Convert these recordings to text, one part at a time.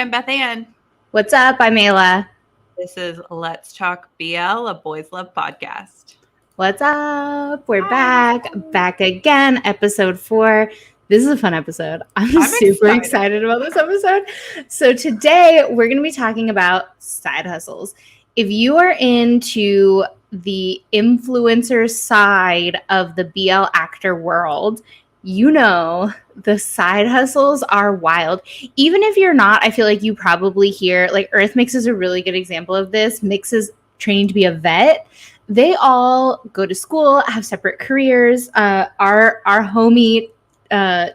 I'm Beth Ann. What's up? I'm Ayla. This is Let's Talk BL, a Boys Love podcast. What's up? We're back again. Episode 4. This is a fun episode. I'm super excited about this episode. So today we're going to be talking about side hustles. If you are into the influencer side of the BL actor world, you know the side hustles are wild. Even if you're not, I feel like you probably hear, like Earth Mix is a really good example of this. Mix is training to be a vet. They all go to school, have separate careers. Our homie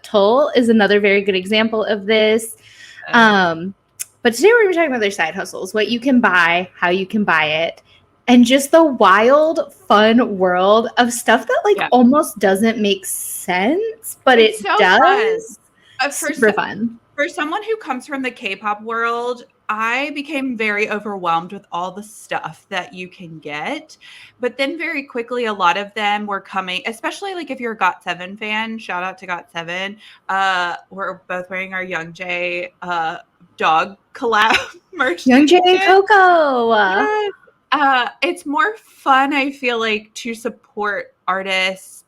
Toll is another very good example of this. But today we're going to be talking about their side hustles, what you can buy, how you can buy it, and just the wild, fun world of stuff that almost doesn't make sense, but it's it so does. Super fun. For someone who comes from the K-pop world, I became very overwhelmed with all the stuff that you can get. But then very quickly, a lot of them were coming, especially like if you're a GOT7 fan, shout out to GOT7. We're both wearing our Young Jae dog collab merch. Young Jae and Coco. Yes. It's more fun, I feel like, to support artists.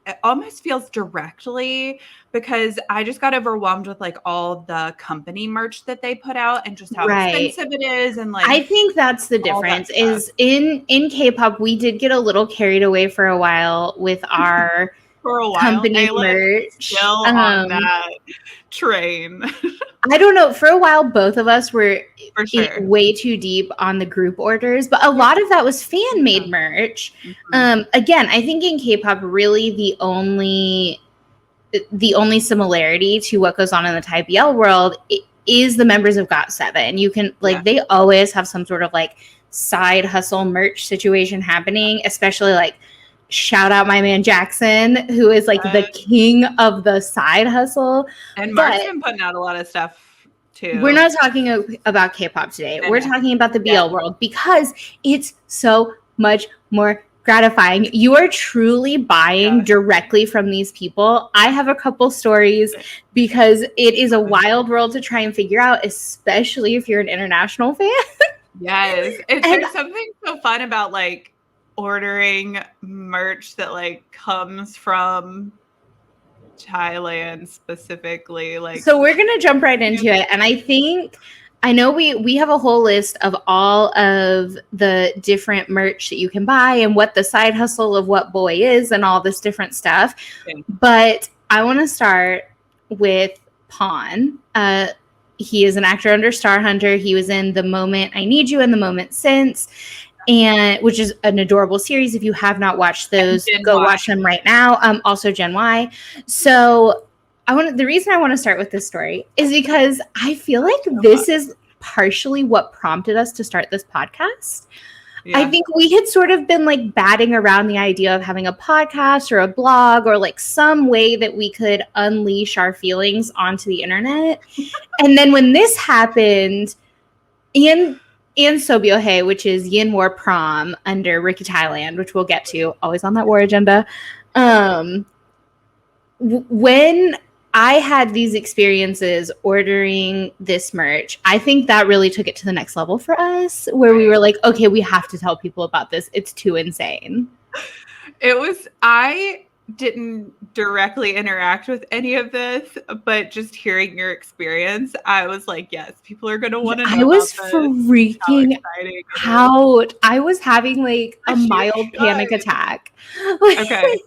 It almost feels directly because I just got overwhelmed with like all the company merch that they put out and just how expensive it is. And like, I think that's the difference is in K-pop, we did get a little carried away for a while with our company merch. Still on that train. I don't know. For a while, both of us were way too deep on the group orders, but a lot of that was fan-made merch. Mm-hmm. Again, I think in K-pop, really the only similarity to what goes on in the Thai BL world is the members of GOT7. You can they always have some sort of like side hustle merch situation happening, especially like shout out my man Jackson, who is like the king of the side hustle. And Mark's been putting out a lot of stuff too. We're not talking about K-pop today. We're talking about the BL world because it's so much more gratifying. You are truly buying directly from these people. I have a couple stories because it is a wild world to try and figure out, especially if you're an international fan. Yes. There's something so fun about like ordering merch that like comes from Thailand specifically. Like, so we're gonna jump right into it, and I know we have a whole list of all of the different merch that you can buy and what the side hustle of what boy is and all this different stuff. Okay. But I want to start with Pawn. He is an actor under Star Hunter. He was in The Moment I Need You and The Moment Since, and which is an adorable series. If you have not watched those, go watch them right now. Also Gen Y. So the reason I want to start with this story is because I feel like this is partially what prompted us to start this podcast. Yeah. I think we had sort of been like batting around the idea of having a podcast or a blog or like some way that we could unleash our feelings onto the internet. And then when this happened, and Sobyohey, which is YinWar Prom under Ricky Thailand, which we'll get to, always on that war agenda. When I had these experiences ordering this merch, I think that really took it to the next level for us, where we were like, okay, we have to tell people about this. It's too insane. I didn't directly interact with any of this, but just hearing your experience, I was like, yes, people are going to want to know. I was freaking out. I was having like a mild panic attack. Okay.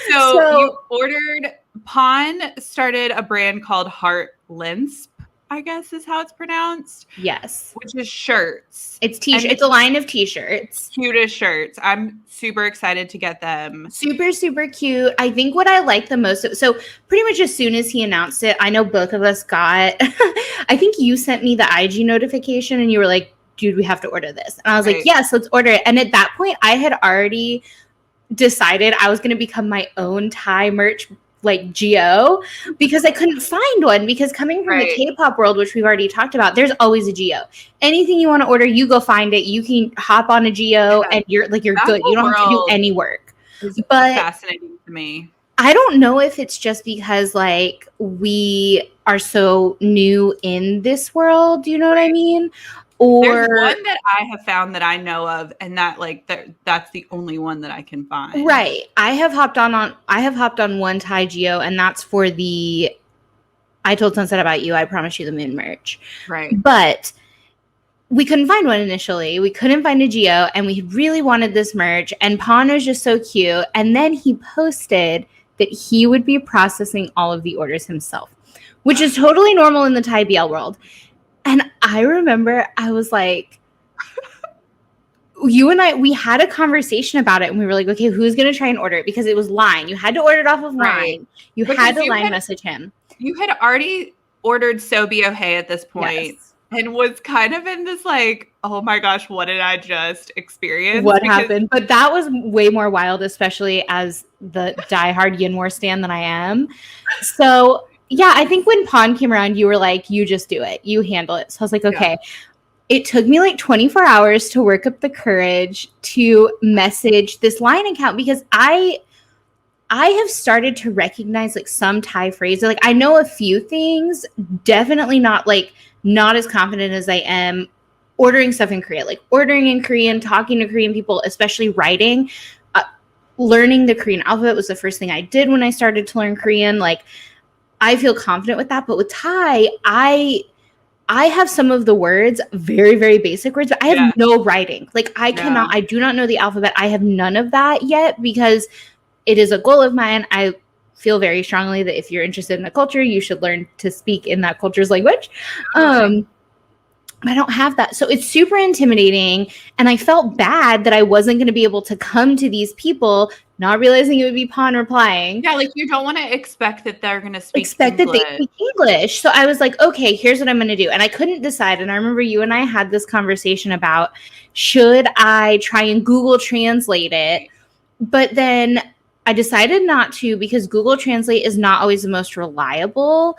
So you ordered, Pawn started a brand called Lensp, I guess is how it's pronounced. Yes. Which is shirts. It's t-shirts. It's a line of t-shirts. Cutest shirts. I'm super excited to get them. Super, super cute. I think what I like the most, so pretty much as soon as he announced it, I know both of us got, I think you sent me the IG notification and you were like, dude, we have to order this. And I was like, yes, let's order it. And at that point, I had already decided I was going to become my own Thai merch like Geo, because I couldn't find one, because coming from the K-pop world, which we've already talked about, there's always a Geo. Anything you want to order, you go find it. You can hop on a Geo and you're good. You don't have to do any work. But fascinating to me. I don't know if it's just because like we are so new in this world, do you know what I mean? There's Or one that I have found that I know of, and that like that's the only one that I can find. right. I have hopped on one Taijio, and that's for the I Told Sunset About You, I Promise You the Moon merch. Right. But we couldn't find one initially. We couldn't find a Geo, and we really wanted this merch. And Pon was just so cute. And then he posted that he would be processing all of the orders himself, which is totally normal in the Thai BL world. And I remember I was like, you and I, we had a conversation about it, and we were like, okay, who's going to try and order it? Because it was Line. You had to order it off of Line. You had to Line message him. You had already ordered Sobyohey at this point, and was kind of in this like, oh my gosh, what did I just experience? What happened? But that was way more wild, especially as the diehard YinWar stan that I am. So yeah, I think when Pon came around, you were like, you just do it. You handle it. So I was like, okay. Yeah. It took me like 24 hours to work up the courage to message this Line account, because I have started to recognize like some Thai phrases. Like I know a few things, definitely not as confident as I am ordering stuff in Korea, like ordering in Korean, talking to Korean people, especially writing. Learning the Korean alphabet was the first thing I did when I started to learn Korean. Like I feel confident with that. But with Thai, I have some of the words, very, very basic words, but I have no writing. Like I do not know the alphabet. I have none of that yet, because it is a goal of mine. I feel very strongly that if you're interested in a culture, you should learn to speak in that culture's language. I don't have that. So it's super intimidating. And I felt bad that I wasn't going to be able to come to these people, not realizing it would be Pon replying. Yeah, like you don't want to expect that they're going to speak English. That they speak English. So I was like, okay, here's what I'm going to do. And I couldn't decide. And I remember you and I had this conversation about, should I try and Google Translate it? But then I decided not to, because Google Translate is not always the most reliable.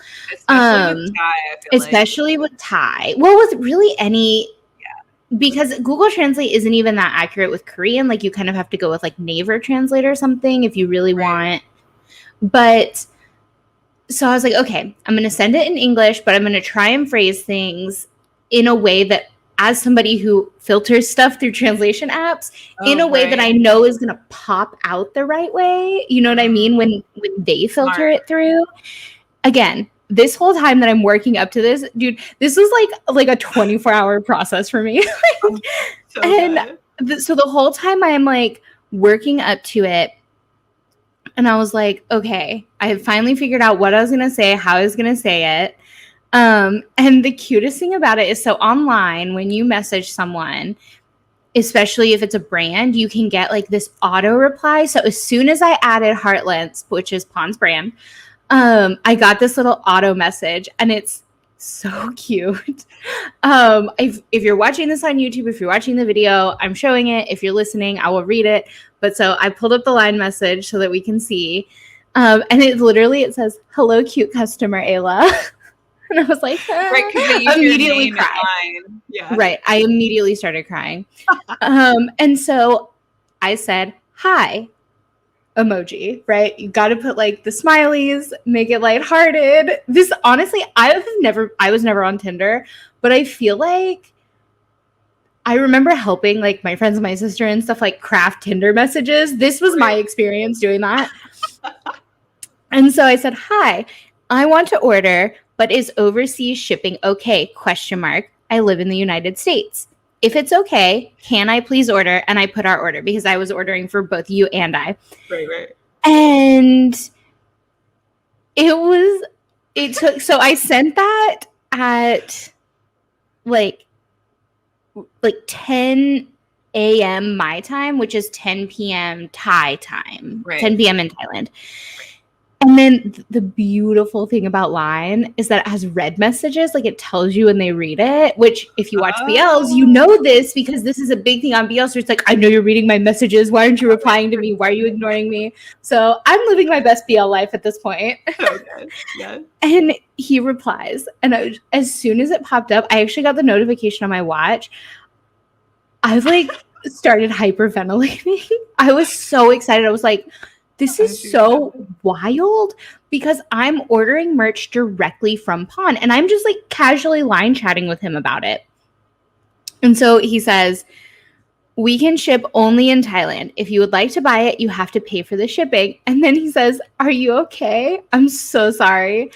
Especially with Thai. Well, with really any, because Google Translate isn't even that accurate with Korean. Like you kind of have to go with like Naver Translate or something if you really want. But so I was like, okay, I'm going to send it in English, but I'm going to try and phrase things in a way that, as somebody who filters stuff through translation apps, in a way that I know is going to pop out the right way. You know what I mean? When they filter it through. Again, this whole time that I'm working up to this, dude, this was like a 24-hour process for me. So the whole time I'm like working up to it, and I was like, okay, I have finally figured out what I was going to say, how I was going to say it. And the cutest thing about it is, so online, when you message someone, especially if it's a brand, you can get like this auto reply. So as soon as I added Lensp, which is Pon's brand, I got this little auto message, and it's so cute. If you're watching this on YouTube, if you're watching the video, I'm showing it. If you're listening, I will read it. But so I pulled up the Line message so that we can see. And it says, "Hello, cute customer, Ayla." And I was like, immediately cried. Yeah. Right. I immediately started crying. And so I said, hi, emoji, right? You got to put like the smileys, make it lighthearted. This, honestly, I was never on Tinder, but I feel like I remember helping like my friends and my sister and stuff like craft Tinder messages. This was my experience doing that. And so I said, hi, I want to order, but is overseas shipping okay? ? I live in the United States. If it's okay, can I please order? And I put our order, because I was ordering for both you and I. Right. And so I sent that at like 10 a.m. my time, which is 10 p.m. Thai time, 10 p.m. in Thailand. And then the beautiful thing about Line is that it has red messages. Like it tells you when they read it, which if you watch BLs, you know this, because this is a big thing on BLs. So it's like, I know you're reading my messages. Why aren't you replying to me? Why are you ignoring me? So I'm living my best BL life at this point. Okay. Yeah. And he replies. And as soon as it popped up, I actually got the notification on my watch. I like started hyperventilating. I was so excited. I was like, This is so wild because I'm ordering merch directly from Pawn and I'm just like casually line chatting with him about it. And so he says, we can ship only in Thailand. If you would like to buy it, you have to pay for the shipping. And then he says, are you okay? I'm so sorry.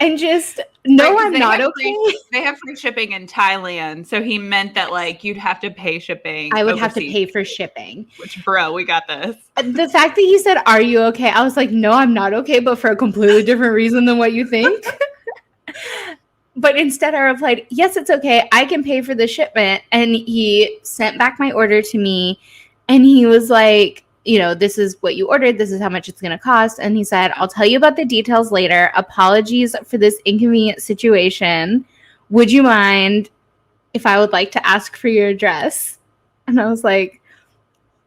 And just, no, I'm not okay. They have free shipping in Thailand. So he meant that like you'd have to pay shipping. I would have to pay for shipping. Which, bro, we got this. The fact that he said, are you okay? I was like, no, I'm not okay, but for a completely different reason than what you think. But instead I replied, yes, it's okay. I can pay for the shipment. And he sent back my order to me. And he was like, you know, this is what you ordered. This is how much it's going to cost. And he said, I'll tell you about the details later. Apologies for this inconvenient situation. Would you mind if I would like to ask for your address? And I was like,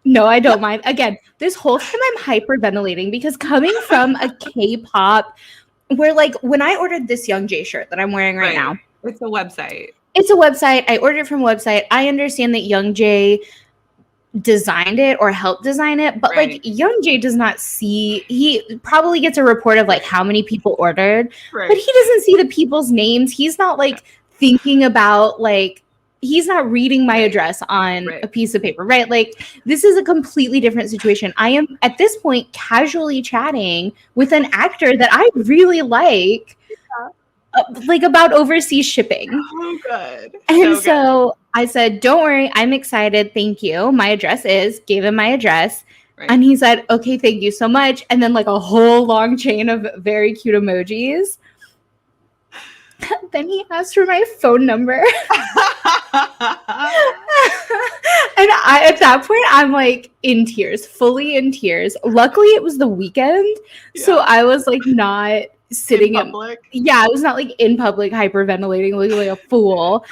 no, I don't mind. Again, this whole time I'm hyperventilating because coming from a K-pop where like when I ordered this Young J shirt that I'm wearing right now. It's a website. It's a website. I ordered it from a website. I understand that Young J designed it or helped design it, but like Young J does not see, he probably gets a report of like how many people ordered, but he doesn't see the people's names. He's not like thinking about like, he's not reading my address on a piece of paper, right? Like this is a completely different situation. I am at this point casually chatting with an actor that I really like about overseas shipping. Oh, good. And so I said, don't worry, I'm excited. Thank you. My address is, gave him my address. And he said, okay, thank you so much. And then like a whole long chain of very cute emojis. Then he asked for my phone number. And at that point, I'm like in tears, fully in tears. Luckily, it was the weekend. So I was like not sitting in public. I was not like in public hyperventilating like a fool.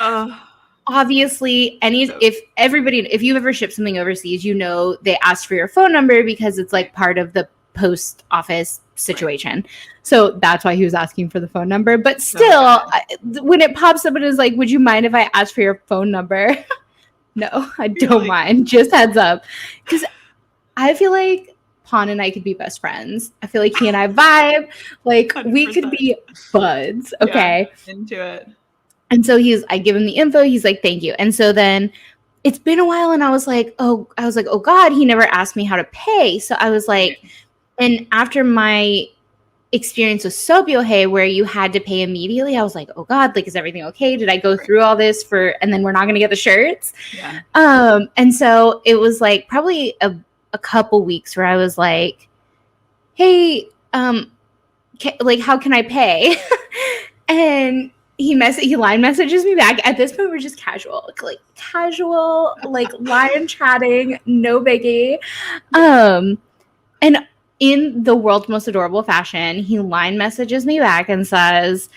Obviously, if you've ever shipped something overseas, you know they ask for your phone number because it's like part of the post office situation. So that's why he was asking for the phone number. But still, when it pops up and is like, would you mind if I ask for your phone number? No, I don't mind. Just heads up. Because I feel like Pawn and I could be best friends. I feel like he and I vibe. Like 100%. We could be buds. Okay. Yeah, into it. And so I give him the info. He's like, thank you. And so then it's been a while and I was like, oh God, he never asked me how to pay. So I was like, and after my experience with Sobyohey where you had to pay immediately, I was like, oh God, like, is everything okay? Did I go through all this and then we're not going to get the shirts? Yeah. And so it was like probably a couple weeks where I was like, hey, like, how can I pay? And he line messages me back. At this point, we're just casual, like line chatting, no biggie. And in the world's most adorable fashion, he line messages me back and says,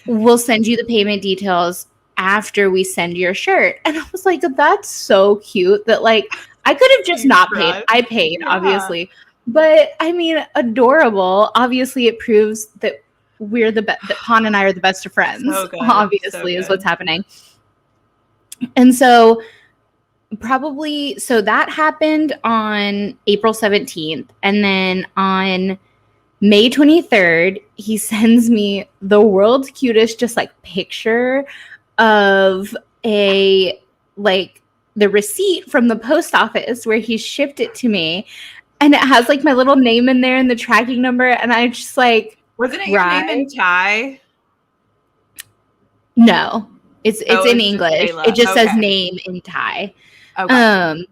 we'll send you the payment details after we send your shirt. And I was like, that's so cute that like, I could have just not paid. I paid, obviously. But I mean, adorable. Obviously, it proves that we're that Pawn and I are the best of friends. Obviously, is what's happening. And so that happened on April 17th. And then on May 23rd, he sends me the world's cutest just like picture of the receipt from the post office where he shipped it to me. And it has like my little name in there and the tracking number. And I just like, wasn't it your name in Thai? No, it's in English. It just says name in Thai. Okay.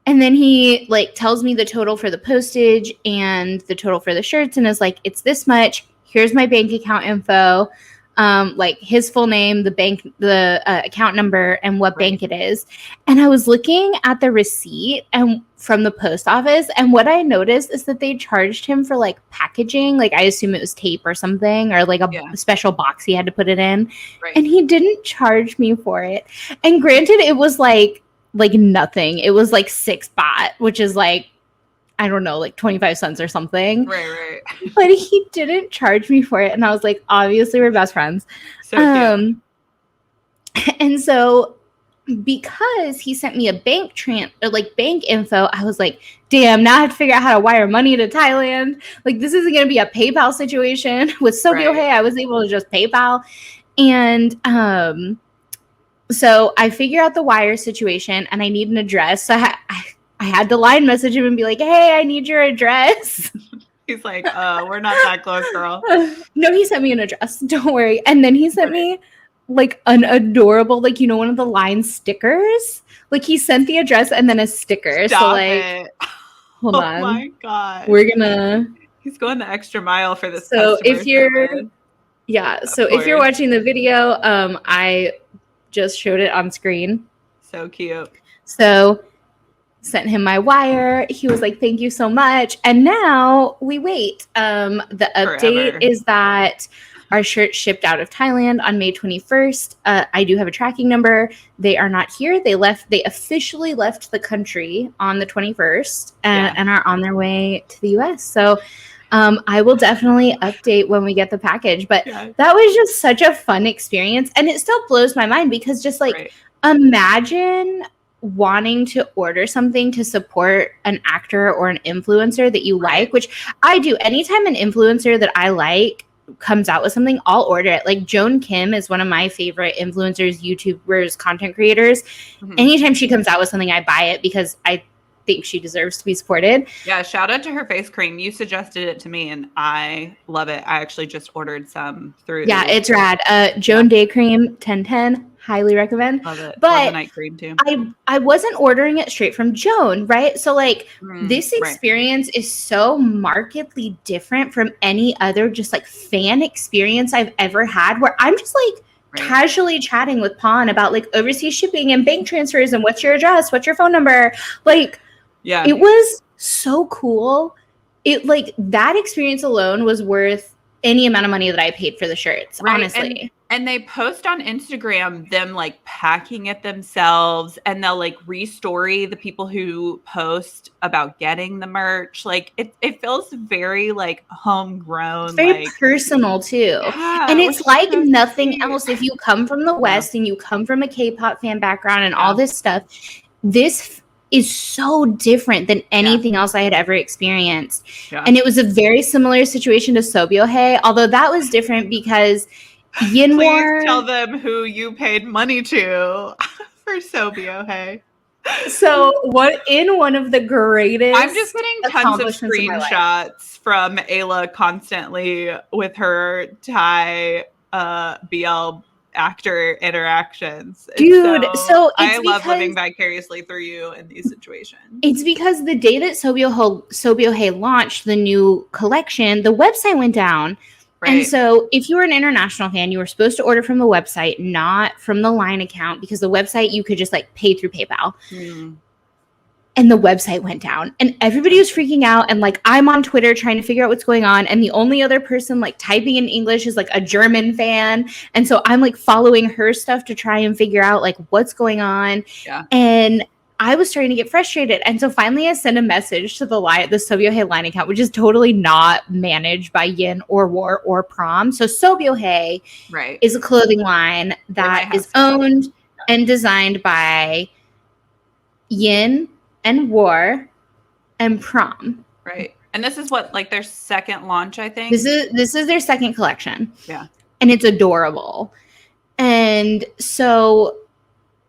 And then he like tells me the total for the postage and the total for the shirts and is like, it's this much. Here's my bank account info. Like his full name, the account number, and what bank it is. And I was looking at the receipt and from the post office, and what I noticed is that they charged him for like packaging. Like I assume it was tape or something, or like a special box he had to put it in. And he didn't charge me for it. And granted, it was like nothing. It was like 6 baht, which is like, I don't know, like 25 cents or something. Right. But he didn't charge me for it. And I was like, obviously we're best friends. So cute. And so because he sent me a bank info, I was like, damn, now I have to figure out how to wire money to Thailand. Like, this isn't going to be a PayPal situation. With Sobyohey, I was able to just PayPal. And so I figure out the wire situation, and I need an address. So I had to line message him and be like, hey, I need your address. He's like, we're not that close, girl. No, he sent me an address. Don't worry. And then he sent me like an adorable, like, you know, one of the line stickers. Like, he sent the address and then a sticker. Stop so like it. Hold on. Oh my god. He's going the extra mile for this. So if you're watching the video, I just showed it on screen. So cute. So sent him my wire. He was like, thank you so much. And now we wait. The update is that our shirt shipped out of Thailand on May 21st. I do have a tracking number. They are not here. They officially left the country on the 21st and are on their way to the US. So I will definitely update when we get the package. But that was just such a fun experience. And it still blows my mind because just like imagine wanting to order something to support an actor or an influencer that you like, which I do. Anytime an influencer that I like comes out with something, I'll order it. Like Joan Kim is one of my favorite influencers, YouTubers, content creators. Anytime she comes out with something, I buy it because I think she deserves to be supported. Yeah, shout out to her face cream. You suggested it to me and I love it. I actually just ordered some through. Yeah, it's rad. Joan Day Cream 1010. Highly recommend. Love it. But love the night cream too. I wasn't ordering it straight from Joan, right? So like this experience is so markedly different from any other just like fan experience I've ever had, where I'm just like casually chatting with Pon about like overseas shipping and bank transfers and what's your address, what's your phone number. Like, it was so cool. It like that experience alone was worth any amount of money that I paid for the shirts, honestly. And they post on Instagram them like packing it themselves, and they'll like restory the people who post about getting the merch. Like it feels very like homegrown. It's very personal too. Yeah, and it's like nothing else. If you come from the West and you come from a K-pop fan background and all this stuff, this is so different than anything else I had ever experienced. And it was a very similar situation to Sobyohey, although that was different because YinWar. Please tell them who you paid money to for Sobyohey. So one of the greatest, I'm just getting tons of screenshots from Ayla constantly with her Thai BL actor interactions. Dude, so I love living vicariously through you in these situations. It's because the day that Sobyohey launched the new collection, the website went down. And so if you were an international fan, you were supposed to order from the website, not from the line account, because the website you could just like pay through PayPal. And the website went down and everybody was freaking out. And like, I'm on Twitter trying to figure out what's going on. And the only other person like typing in English is like a German fan. And so I'm like following her stuff to try and figure out like what's going on. And I was starting to get frustrated. And so finally I sent a message to the Sobyohey line account, which is totally not managed by Yin or War or Prom. So Sobyohey is a clothing line that is owned and designed by Yin and War and Prom. And this is what, like their second launch, I think? This is their second collection. Yeah. And it's adorable. And so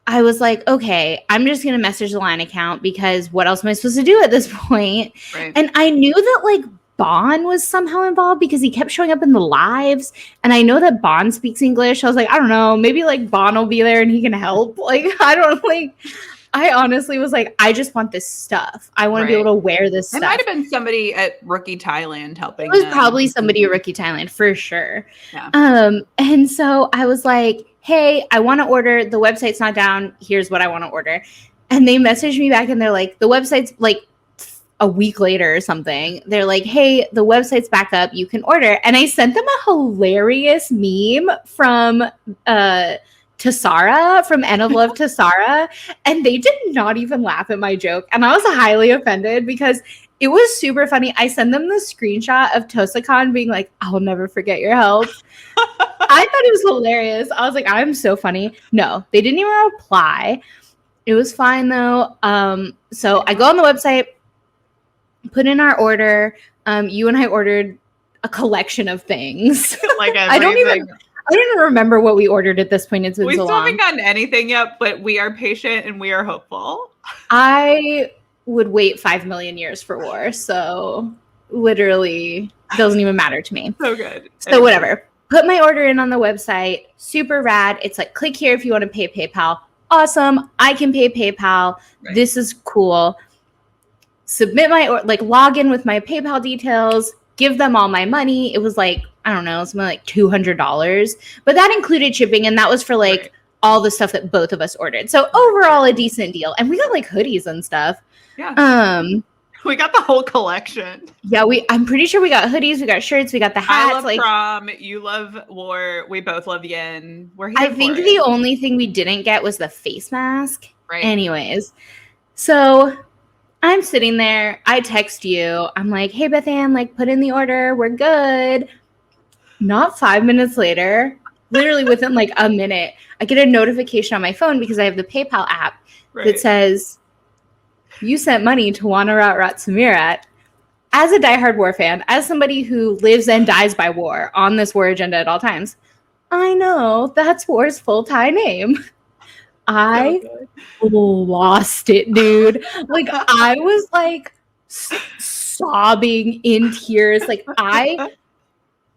I was like, okay, I'm just going to message the line account because what else am I supposed to do at this point? And I knew that like Bon was somehow involved because he kept showing up in the lives. And I know that Bon speaks English. I was like, I don't know, maybe like Bon will be there and he can help. Like, I honestly was like, I just want this stuff. I want to be able to wear this stuff. It might have been somebody at Rookie Thailand helping. It was probably somebody at Rookie Thailand for sure. Yeah. And so I was like, hey, I want to order. The website's not down. Here's what I want to order. And they messaged me back and they're like, the website's like a week later or something. They're like, hey, the website's back up. You can order. And I sent them a hilarious meme from Tassara, from End of Love Tassara. And they did not even laugh at my joke. And I was highly offended because it was super funny. I sent them the screenshot of Tosakan being like, I'll never forget your help. I thought it was hilarious. I was like, I'm so funny. No, they didn't even reply. It was fine though. So I go on the website, put in our order. You and I ordered a collection of things. Like I don't even remember what we ordered at this point. It's been we so still long. haven't gotten anything yet, but we are patient and we are hopeful. I would wait 5 million years for war, so literally doesn't even matter to me. So good. So whatever. Put my order in on the website. Super rad. It's like, click here if you want to pay PayPal. Awesome. I can pay PayPal. Right. This is cool. Submit log in with my PayPal details. Give them all my money. It was like, I don't know, something like $200. But that included shipping, and that was for like all the stuff that both of us ordered. So overall, a decent deal. And we got like hoodies and stuff. Yeah. We got the whole collection. Yeah, I'm pretty sure we got hoodies, we got shirts, we got the hats. I love Prom. You love War. We both love Yin. We're here. I think the only thing we didn't get was the face mask. Right. Anyways, so I'm sitting there. I text you. I'm like, hey, Beth Ann, like, put in the order. We're good. Not 5 minutes later, literally within like a minute, I get a notification on my phone because I have the PayPal app that says, you sent money to Wanarat Samirat. As a diehard war fan, as somebody who lives and dies by war on this war agenda at all times, I know that's war's full Thai name. I lost it, dude. Like, I was like sobbing in tears. Like, I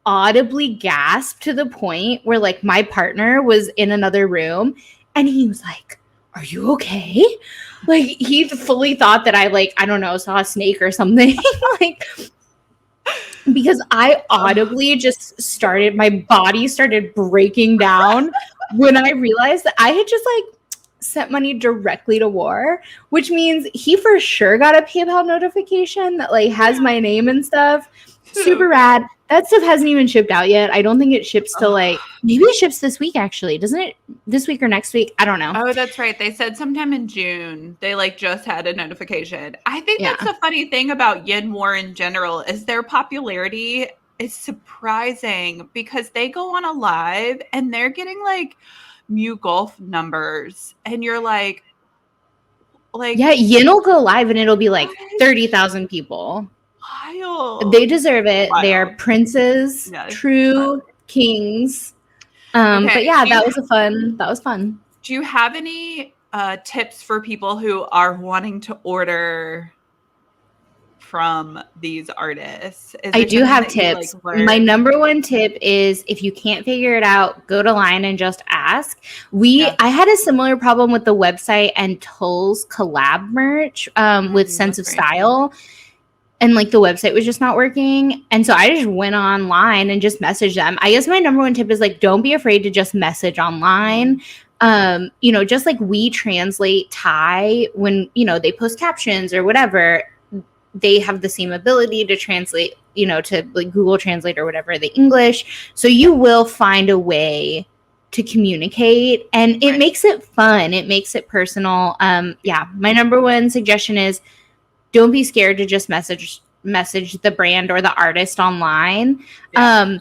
audibly gasped to the point where like my partner was in another room and he was like, are you okay? Like, he fully thought that I don't know, saw a snake or something. Like, because I audibly just my body started breaking down when I realized that I had just like sent money directly to War, which means he for sure got a PayPal notification that like has my name and stuff. Super rad. That stuff hasn't even shipped out yet. I don't think it ships till like, maybe it ships this week actually. Doesn't it this week or next week? I don't know. Oh, that's right. They said sometime in June. They like just had a notification. I think that's the funny thing about YinWar in general is their popularity is surprising because they go on a live and they're getting like Mew Golf numbers. And you're like, yeah, Yin will go live and it'll be like 30,000 people. Wild. They deserve it. Wild. They are princes, true kings. But yeah, that was fun. Do you have any tips for people who are wanting to order from these artists? I do have tips. My number one tip is if you can't figure it out, go to Line and just ask. I had a similar problem with the website and Tull's collab merch with Sense of Style. And like the website was just not working. And so I just went online and just messaged them. I guess my number one tip is like, don't be afraid to just message online. Just like we translate Thai when, they post captions or whatever, they have the same ability to translate, to like Google Translate or whatever, the English. So you will find a way to communicate and it makes it fun. It makes it personal. My number one suggestion is, don't be scared to just message the brand or the artist online. Yeah.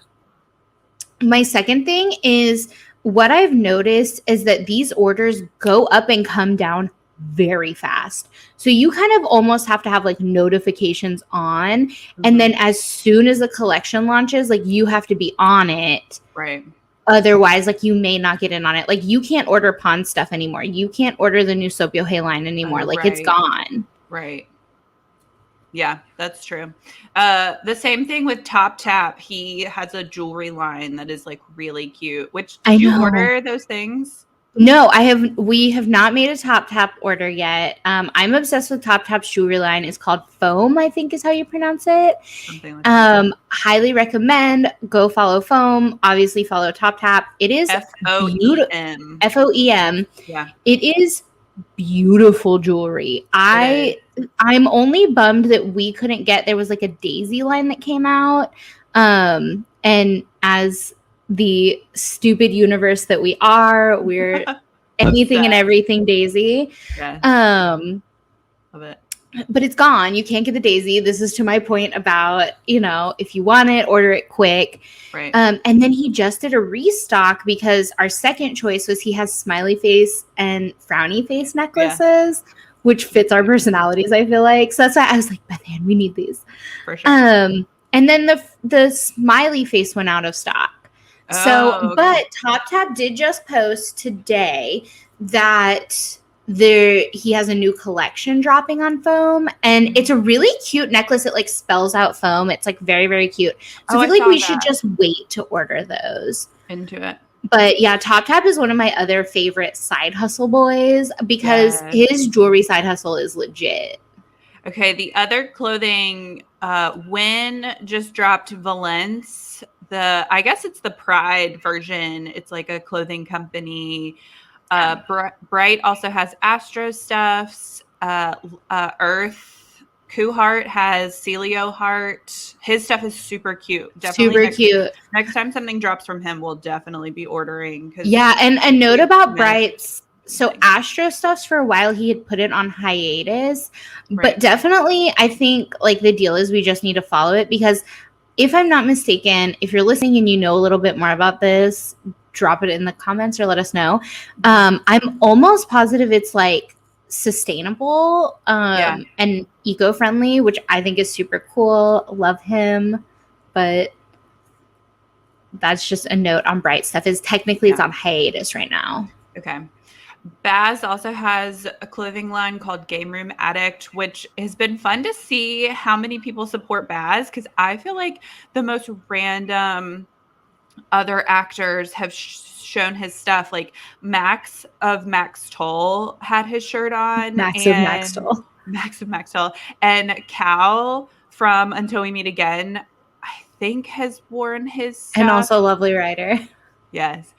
My second thing is what I've noticed is that these orders go up and come down very fast. So you kind of almost have to have like notifications on. Mm-hmm. And then as soon as the collection launches, like you have to be on it. Right. Otherwise, like you may not get in on it. Like you can't order pawn stuff anymore. You can't order the new Sobyohey line anymore. It's gone. Right. Yeah, that's true. The same thing with Toptap. He has a jewelry line that is like really cute. Did you order those things? No, we have not made a Toptap order yet. I'm obsessed with Toptap's jewelry line. It's called FOEM, I think is how you pronounce it. Something like that. Highly recommend. Go follow FOEM. Obviously follow Toptap. It is FOEM. FOEM. Yeah. It is beautiful jewelry. I'm only bummed that we couldn't get, there was like a daisy line that came out. And as the stupid universe that we are, we're anything and everything daisy. Yeah. Love it. but it's gone. You can't get the daisy. This is to my point about, if you want it, order it quick. Right. And then he just did a restock because our second choice was he has smiley face and frowny face necklaces, which fits our personalities, I feel like. So that's why I was like, Bethan, we need these. For sure. And then the smiley face went out of stock. But Toptap did just post today that he has a new collection dropping on FOEM, and it's a really cute necklace. It like spells out FOEM. It's like very, very cute. So I feel like we should just wait to order those. Into it. But yeah, Toptap is one of my other favorite side hustle boys because his jewelry side hustle is legit. Okay, the other clothing, Win just dropped Velence. I guess it's the Pride version. It's like a clothing company. Bright also has Astrostuffs. Earth. Cooheart has Cielo heart. His stuff is super cute. Definitely cute. Next time something drops from him, we'll definitely be ordering. Yeah, and a note about Bright's. So Astrostuffs for a while he had put it on hiatus, but definitely I think like the deal is we just need to follow it because if I'm not mistaken, if you're listening and you know a little bit more about this, drop it in the comments or let us know. I'm almost positive it's like sustainable and eco-friendly, which I think is super cool. Love him, but that's just a note on Bright stuff. Is technically it's on hiatus right now. Okay. Baz also has a clothing line called Gameroom Addict, which has been fun to see how many people support Baz because I feel like the most random other actors have shown his stuff. Like Max of Max Toll had his shirt on. Max of Max Toll. And Cal from Until We Meet Again, I think has worn his stuff. And also Lovely Rider. Yes.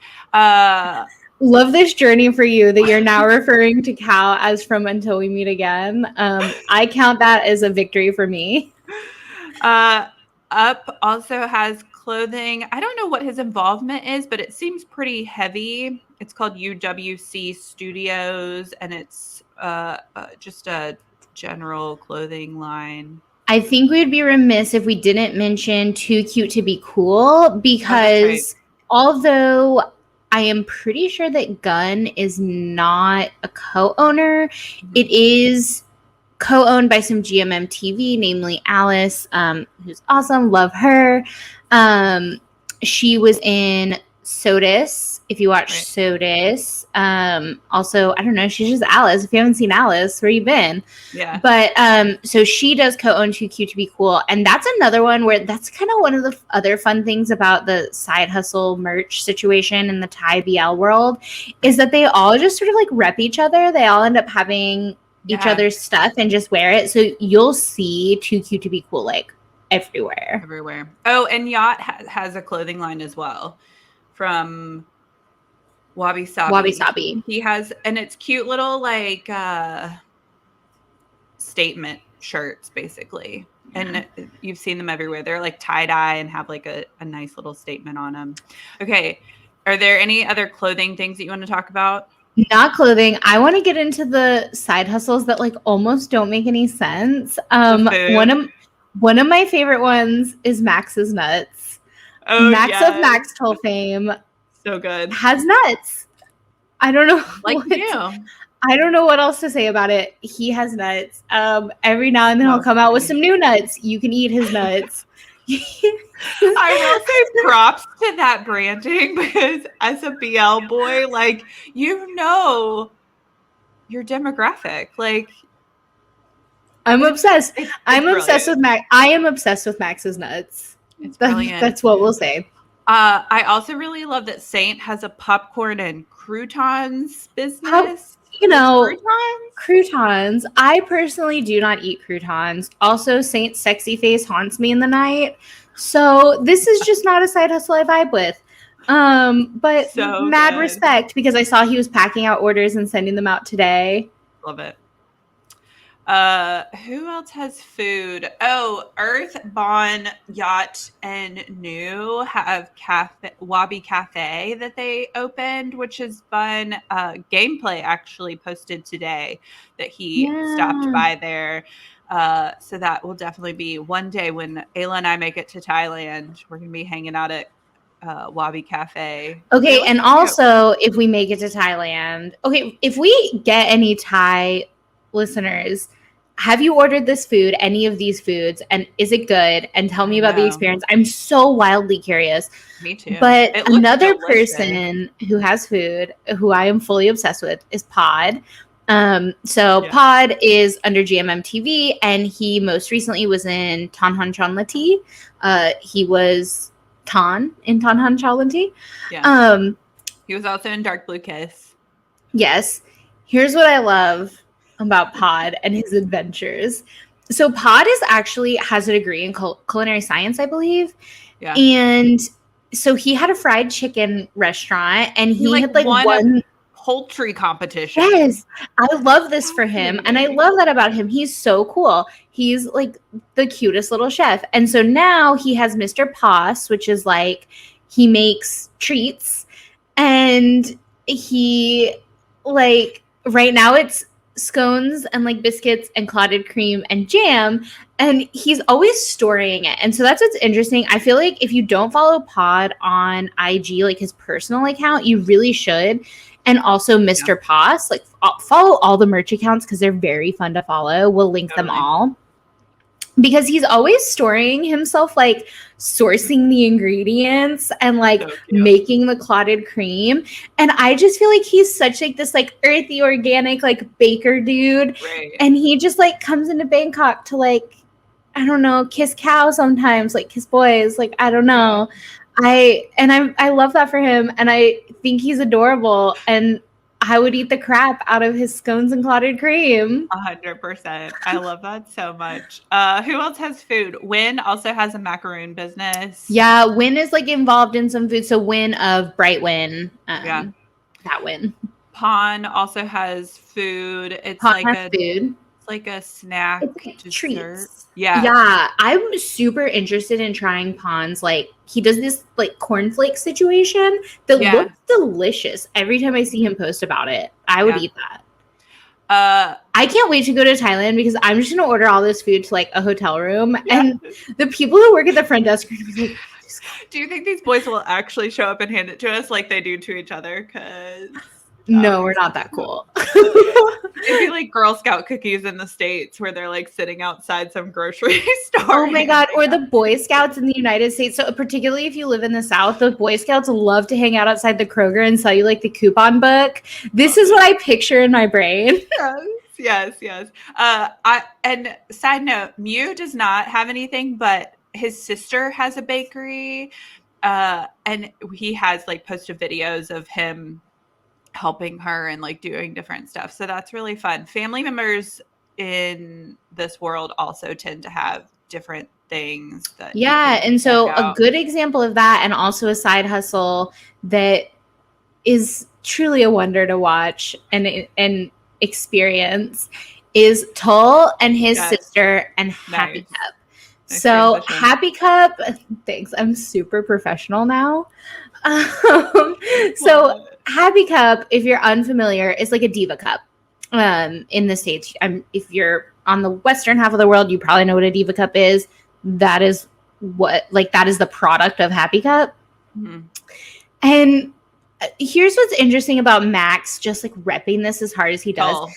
Love this journey for you that you're now referring to Cal as from Until We Meet Again. I count that as a victory for me. Up also has clothing. I don't know what his involvement is, but it seems pretty heavy. It's called UWC Studios, and it's just a general clothing line. I think we'd be remiss if we didn't mention Too Cute to Be Cool because although I am pretty sure that Gunn is not a co-owner. It is co-owned by some GMM TV, namely Alice, who's awesome. Love her. She was in SOTUS, if you watch SOTUS. Also, I don't know, she's just Alice. If you haven't seen Alice, where you been? Yeah. But so she does co-own Too Cute to Be Cool. And that's another one where that's kind of one of the other fun things about the side hustle merch situation in the Thai BL world is that they all just sort of like rep each other. They all end up having each other's stuff and just wear it. So you'll see Too Cute to Be Cool like everywhere. Oh, and Yacht has a clothing line as well from Wabi Sabi. He has, and it's cute little like statement shirts basically. And you've seen them everywhere. They're like tie-dye and have like a nice little statement on them. Okay. Are there any other clothing things that you want to talk about? Not clothing. I want to get into the side hustles that like almost don't make any sense. One of my favorite ones is Max's Nuts. Oh, Max of Max Toll fame. So good. Has nuts. I don't know. I don't know what else to say about it. He has nuts. Every now and then he'll come out with some new nuts. You can eat his nuts. I will say props to that branding because as a BL boy, like, you know your demographic. Like, I'm obsessed. I'm obsessed with Max. I am obsessed with Max's nuts. It's brilliant. That's what we'll say. I also really love that Saint has a popcorn and croutons business. Croutons. I personally do not eat croutons. Also, Saint's sexy face haunts me in the night. So this is just not a side hustle I vibe with. But so mad respect because I saw he was packing out orders and sending them out today. Love it. Who else has food? Oh, Earth, Bon, Yacht, and New have Wabi Cafe that they opened, which is fun. Gameplay actually posted today that he stopped Yeah. by there. So that will definitely be one day when Ayla and I make it to Thailand. We're gonna be hanging out at Wabi Cafe. It Okay, looks and cute. also if we make it to Thailand, okay, if we get any Thai listeners, have you ordered this food, any of these foods, and is it good? And tell me I about the know. experience. I'm so wildly curious. Me too. But It looks another delicious. person who has food, who I am fully obsessed with, is Pod. So Yeah. Pod is under GMM TV, and he most recently was in Tonhon Chonlatee. He was Ton in Tonhon Chonlatee. Yeah. Um, He was also in Dark Blue Kiss. yes. Here's what I love about Pod and his adventures. So Pod has a degree in culinary science, I believe. Yeah. And so he had a fried chicken restaurant, and he had like won one. a poultry competition. Yes, I love this for him, and I love that about him. He's so cool. He's like the cutest little chef, and so now he has Mr. Poss, which is like he makes treats, and he like right now it's scones and like biscuits and clotted cream and jam, and he's always storing it. And so that's what's interesting. I feel like if you don't follow Pod on IG, like his personal account, you really should. And also Mr. Poss, like follow all the merch accounts because they're very fun to follow. We'll link them all. Because he's always storing himself, like sourcing the ingredients and like making the clotted cream. And I just feel like he's such like this like earthy, organic, like baker dude. Right. And he just like comes into Bangkok to like, I don't know, kiss cows sometimes, like kiss boys. Like, I don't know. I love that for him. And I think he's adorable. And I would eat the crap out of his scones and clotted cream. 100%. I love that so much. Who else has food? Win also has a macaroon business. Yeah, Win is like involved in some food. So Win of Bright Win. That Win. Pon also has food. It's Pon like has food. It's like a snack. It's like treats. Yeah. Yeah. I'm super interested in trying Pon's. Like he does this like cornflake situation that looks delicious. Every time I see him post about it, I would eat that. I can't wait to go to Thailand because I'm just gonna order all this food to like a hotel room, and the people who work at the front desk are gonna be like, do you think these boys will actually show up and hand it to us like they do to each other? Because no, we're not that cool. It'd be like Girl Scout cookies in the States where they're like sitting outside some grocery store. Oh my God. Or the Boy Scouts in the United States. So particularly if you live in the South, the Boy Scouts love to hang out outside the Kroger and sell you like the coupon book. This is what I picture in my brain. Yes. And side note, Mew does not have anything, but his sister has a bakery. And he has like posted videos of him helping her and like doing different stuff. So that's really fun. Family members in this world also tend to have different things that and so a good example of that, and also a side hustle that is truly a wonder to watch and experience, is Tull and his sister and Happy Cup. So Happy Cup, thanks, I'm super professional now. So Happy Cup, if you're unfamiliar, is like a diva cup in the States. If you're on the western half of the world, you probably know what a diva cup is. That is the product of Happy Cup. Mm-hmm. And here's what's interesting about Max just like repping this as hard as he does.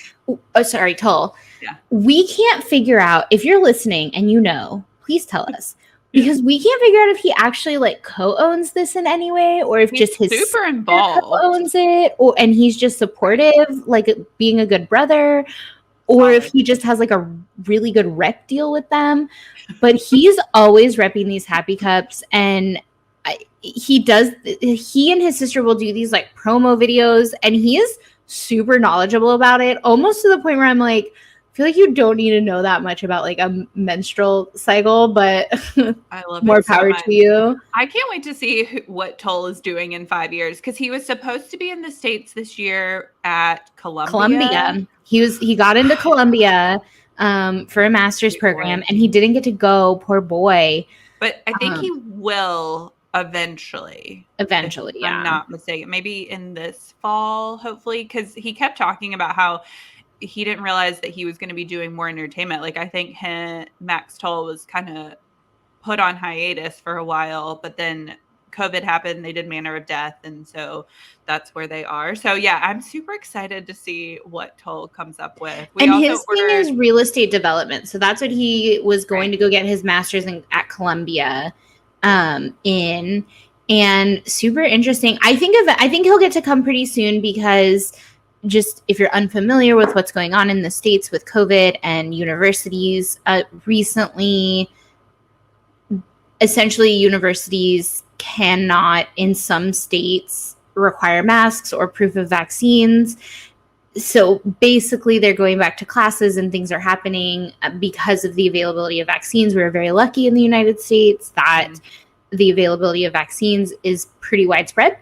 Tull. Yeah. We can't figure out, if you're listening and you know, please tell us. Because we can't figure out if he actually like co-owns this in any way, or if he's just his super involved owns it, and he's just supportive, like being a good brother, or if he just has like a really good rep deal with them. But he's always repping these Happy Cups, and he and his sister will do these like promo videos, and he is super knowledgeable about it, almost to the point where I'm like, I feel like you don't need to know that much about like a menstrual cycle, but I love more power to you. I can't wait to see what Tull is doing in 5 years, because he was supposed to be in the States this year at Columbia. He got into Columbia, for a master's program, and he didn't get to go, poor boy. But I think he will eventually. Eventually, if yeah. I'm not mistaken. Maybe in this fall, hopefully, because he kept talking about how he didn't realize that he was going to be doing more entertainment. Like, I think Max Toll was kind of put on hiatus for a while, but then COVID happened. They did Manner of Death, and so that's where they are. So yeah, I'm super excited to see what Toll comes up with. And his thing is real estate development, so that's what he was going to go get his master's at Columbia in. And super interesting. I think he'll get to come pretty soon, because just if you're unfamiliar with what's going on in the States with COVID and universities, recently, essentially universities cannot, in some states, require masks or proof of vaccines. So basically they're going back to classes and things are happening because of the availability of vaccines. We're very lucky in the United States that the availability of vaccines is pretty widespread.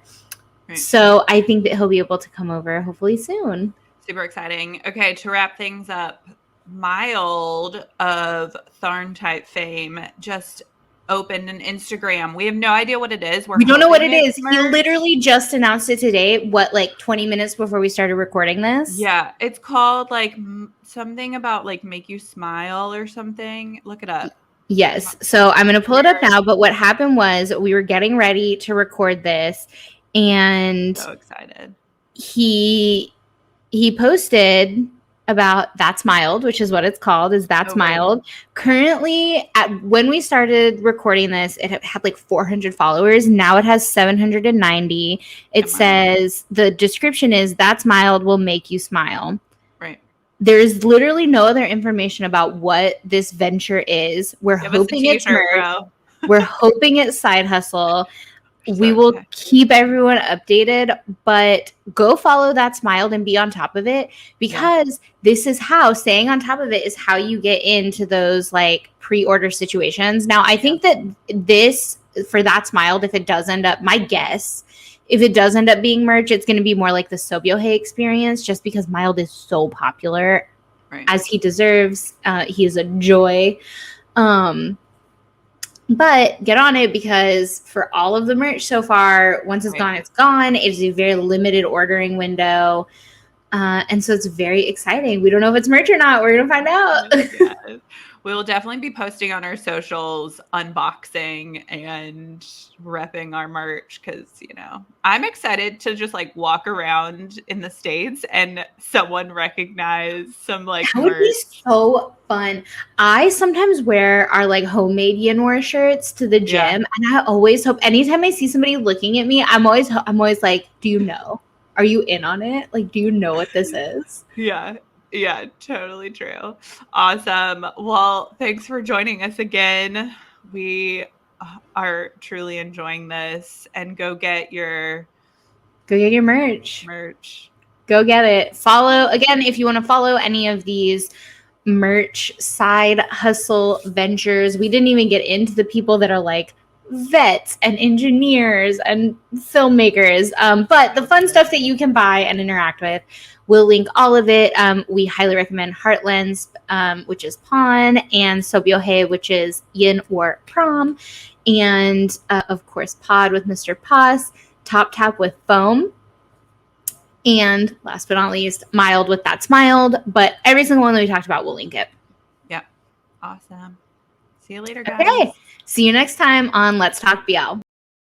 Right. So I think that he'll be able to come over hopefully soon. Super exciting. Okay, to wrap things up, Mild of Tharn type fame just opened an Instagram. We have no idea what it is. We don't know what it is. He literally just announced it today. What, like 20 minutes before we started recording this? Yeah, it's called like something about like make you smile or something. Look it up. Yes. So I'm going to pull it up now. But what happened was we were getting ready to record this, and so excited. He posted about That's Mild, which is what it's called, is That's Mild. Currently, when we started recording this, it had like 400 followers. Now it has 790. It says, the description is, That's Mild will make you smile. Right. There's literally no other information about what this venture is. We're hoping it's merch. We're hoping it's side hustle. We will keep everyone updated, but go follow That's Mild and be on top of it, because this is how, staying on top of it is how you get into those like pre-order situations. Now, I think that this, for That's Mild, if it does end up, my guess, if it does end up being merch, it's going to be more like the Sobyohey experience, just because Mild is so popular, as he deserves. He is a joy. But get on it, because for all of the merch so far, once it's gone, it's gone. It's a very limited ordering window. And so it's very exciting. We don't know if it's merch or not. We're going to find out. Yes. We will definitely be posting on our socials, unboxing and repping our merch, because, you know, I'm excited to just like walk around in the States and someone recognize some like that would be so fun. I sometimes wear our like homemade YinWar shirts to the gym, and I always hope, anytime I see somebody looking at me, I'm always like, do you know? Are you in on it? Like, do you know what this is? Yeah, totally true. Awesome. Well, thanks for joining us again. We are truly enjoying this, and go get your merch. Go get it. Follow, again, if you want to follow any of these merch side hustle ventures. We didn't even get into the people that are like vets and engineers and filmmakers, but the fun stuff that you can buy and interact with, we'll link all of it. We highly recommend Lensp, which is Pawn, and Sobyohey, which is YinWar Prom, and of course Pod with Mr. Pos, Toptap with Foam, and last but not least, Mild with That's Mild. But every single one that we talked about, we'll link it. Yep. Awesome. See you later, guys. Okay. See you next time on Let's Talk BL.